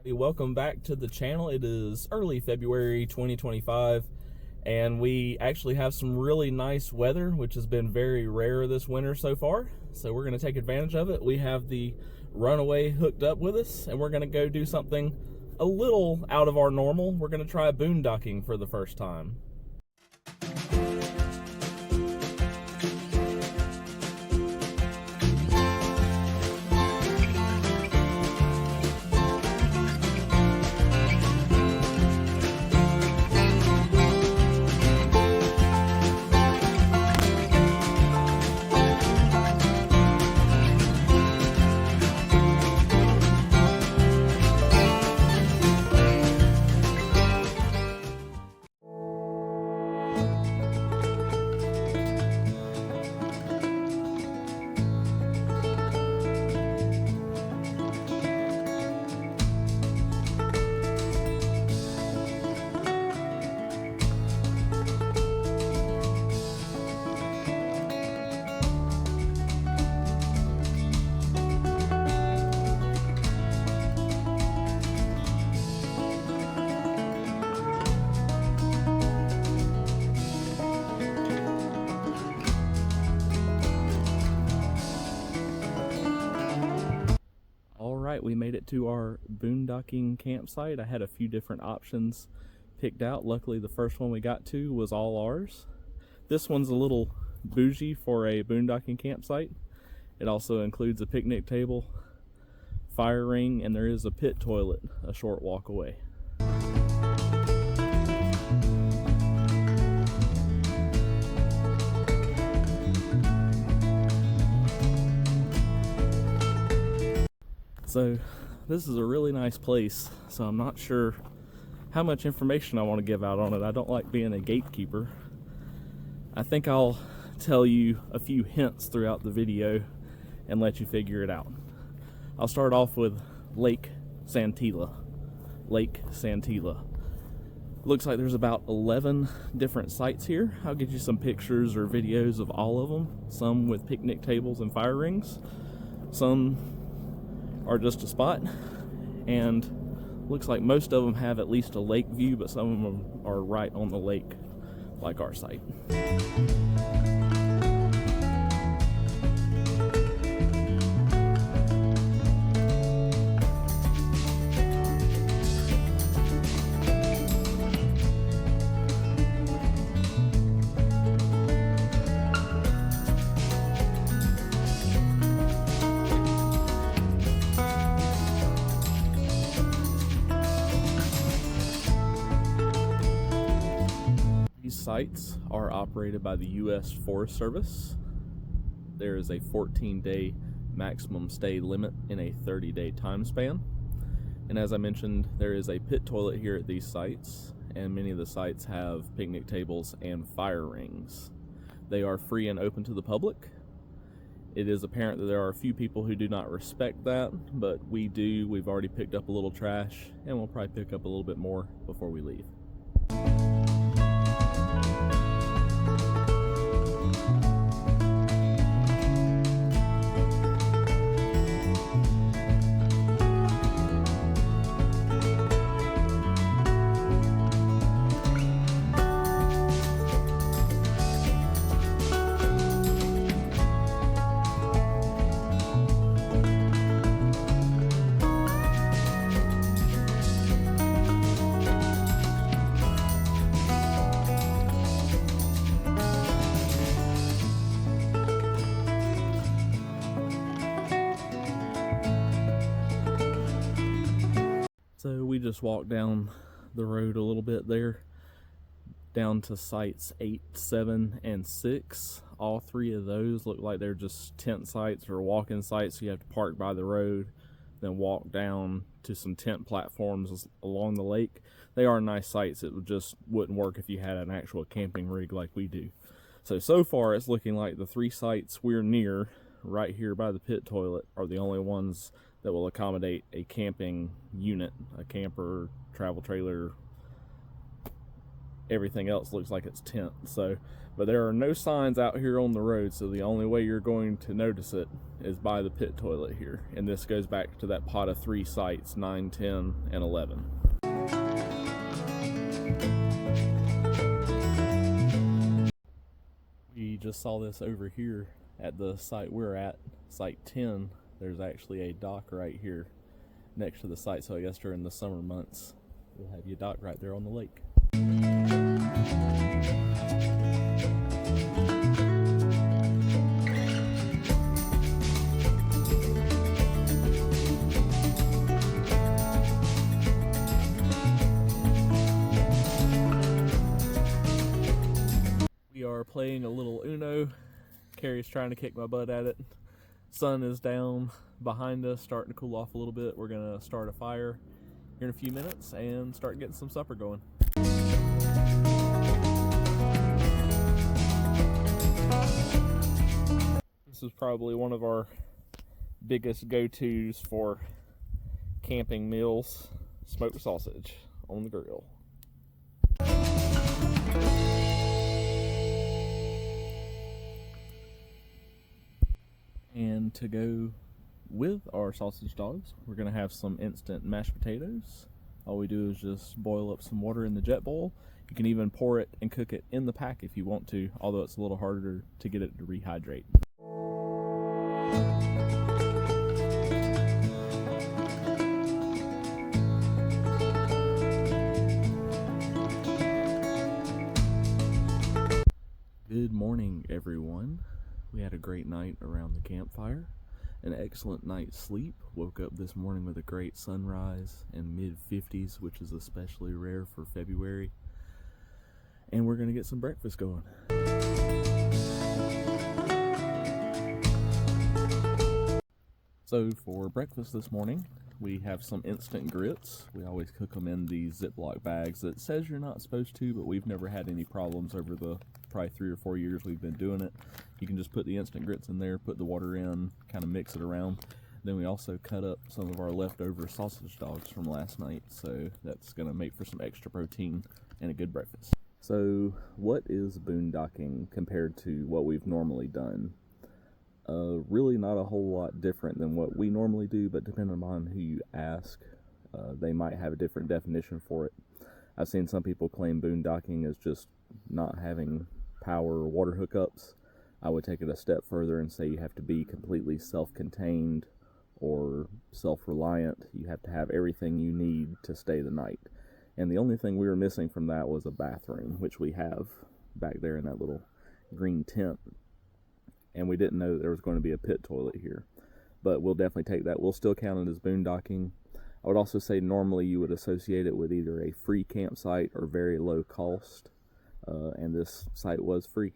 Welcome back to the channel. It is early February 2025 and we actually have some really nice weather, which has been very rare this winter so far. So we're going to take advantage of it. We have the Runaway hooked up with us and we're going to go do something a little out of our normal. We're going to try boondocking for the first time. Alright, we made it to our boondocking campsite. I had a few different options picked out. Luckily, the first one we got to was all ours. This one's a little bougie for a boondocking campsite. It also includes a picnic table, fire ring, and there is a pit toilet a short walk away. So this is a really nice place, so I'm not sure how much information I want to give out on it. I don't like being a gatekeeper. I think I'll tell you a few hints throughout the video and let you figure it out. I'll start off with Lake Santilla. Lake Santilla. Looks like there's about 11 different sites here. I'll get you some pictures or videos of all of them. Some with picnic tables and fire rings. Some are just a spot, and looks like most of them have at least a lake view, but some of them are right on the lake like our site. Sites are operated by the U.S. Forest Service. There is a 14-day maximum stay limit in a 30-day time span. And as I mentioned, there is a pit toilet here at these sites, and many of the sites have picnic tables and fire rings. They are free and open to the public. It is apparent that there are a few people who do not respect that, but we do. We've already picked up a little trash, and we'll probably pick up a little bit more before we leave. So we just walked down the road a little bit there, down to sites 8, 7, and 6. All three of those look like they're just tent sites or walk-in sites, so you have to park by the road, then walk down to some tent platforms along the lake. They are nice sites. It just wouldn't work if you had an actual camping rig like we do. So far it's looking like the 3 sites we're near, right here by the pit toilet, are the only ones that will accommodate a camping unit, a camper, travel trailer, everything else looks like it's tent. So, but there are no signs out here on the road, so the only way you're going to notice it is by the pit toilet here. And this goes back to that pot of 3 sites, 9, 10, and 11. We just saw this over here at the site we're at, site 10. There's actually a dock right here next to the site, so I guess during the summer months we'll have you dock right there on the lake. We are playing a little Uno. Carrie's trying to kick my butt at it. Sun is down behind us, starting to cool off a little bit. We're gonna start a fire here in a few minutes and start getting some supper going. This is probably one of our biggest go-tos for camping meals: smoked sausage on the grill. And to go with our sausage dogs, we're going to have some instant mashed potatoes. All we do is just boil up some water in the jet bowl. You can even pour it and cook it in the pack if you want to, although it's a little harder to get it to rehydrate. Good morning, everyone. We had a great night around the campfire, an excellent night's sleep. Woke up this morning with a great sunrise and mid-50s, which is especially rare for February. And we're gonna get some breakfast going. So for breakfast this morning, we have some instant grits. We always cook them in these Ziploc bags. It says you're not supposed to, but we've never had any problems over the probably 3 or 4 years we've been doing it. You can just put the instant grits in there, put the water in, kind of mix it around. Then we also cut up some of our leftover sausage dogs from last night, so that's going to make for some extra protein and a good breakfast. So what is boondocking compared to what we've normally done? Really not a whole lot different than what we normally do, but depending on who you ask, they might have a different definition for it. I've seen some people claim boondocking as just not having power or water hookups. I would take it a step further and say you have to be completely self-contained or self-reliant. You have to have everything you need to stay the night. And the only thing we were missing from that was a bathroom, which we have back there in that little green tent. And we didn't know that there was going to be a pit toilet here. But we'll definitely take that. We'll still count it as boondocking. I would also say normally you would associate it with either a free campsite or very low cost. And this site was free.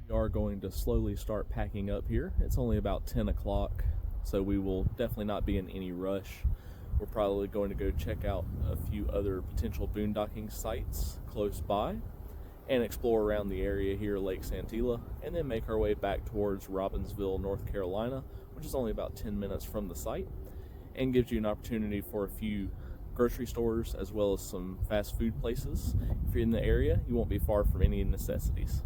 We are going to slowly start packing up here. It's only about 10 o'clock, so we will definitely not be in any rush. We're probably going to go check out a few other potential boondocking sites close by and explore around the area here, Lake Santilla, and then make our way back towards Robbinsville, North Carolina, which is only about 10 minutes from the site, and gives you an opportunity for a few grocery stores as well as some fast food places. If you're in the area, you won't be far from any necessities.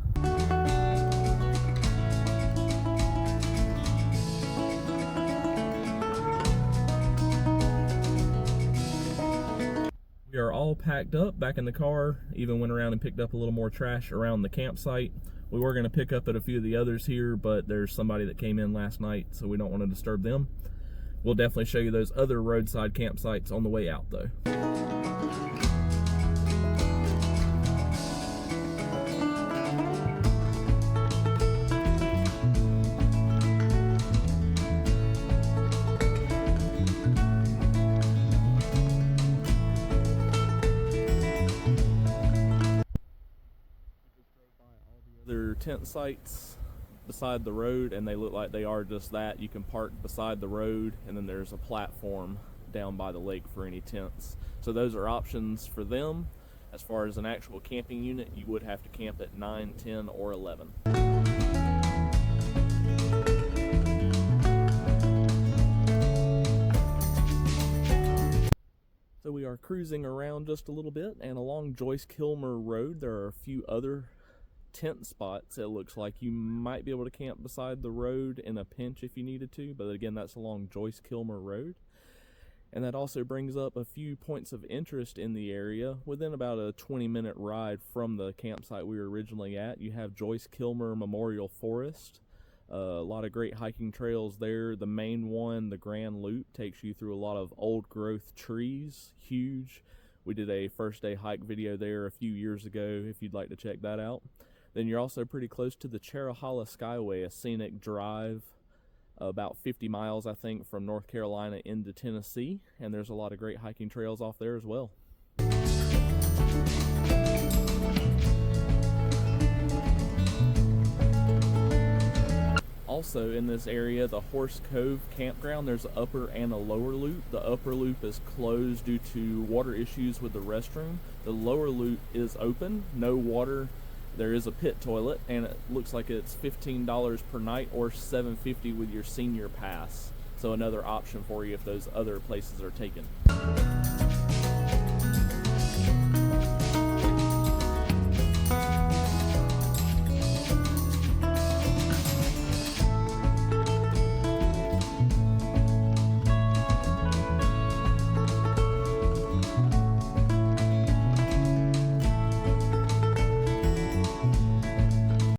We are all packed up back in the car, even went around and picked up a little more trash around the campsite. We were going to pick up at a few of the others here, but there's somebody that came in last night, so we don't want to disturb them. We'll definitely show you those other roadside campsites on the way out, though. There are tent sites beside the road, and they look like they are just that. You can park beside the road, and then there's a platform down by the lake for any tents. So those are options for them. As far as an actual camping unit, you would have to camp at 9, 10, or 11. are cruising around just a little bit, and along Joyce Kilmer Road there are a few other tent spots. It looks like you might be able to camp beside the road in a pinch if you needed to, but again, that's along Joyce Kilmer Road. And that also brings up a few points of interest in the area. Within about a 20-minute ride from the campsite we were originally at, you have Joyce Kilmer Memorial Forest. A lot of great hiking trails there. The main one, the Grand Loop, takes you through a lot of old growth trees, huge. We did a first day hike video there a few years ago if you'd like to check that out. Then you're also pretty close to the Cherahalla Skyway, a scenic drive about 50 miles, I think, from North Carolina into Tennessee, and there's a lot of great hiking trails off there as well. Also in this area, the Horse Cove campground, there's an upper and a lower loop. The upper loop is closed due to water issues with the restroom. The lower loop is open, no water. There is a pit toilet, and it looks like it's $15 per night or $7.50 with your senior pass. So another option for you if those other places are taken.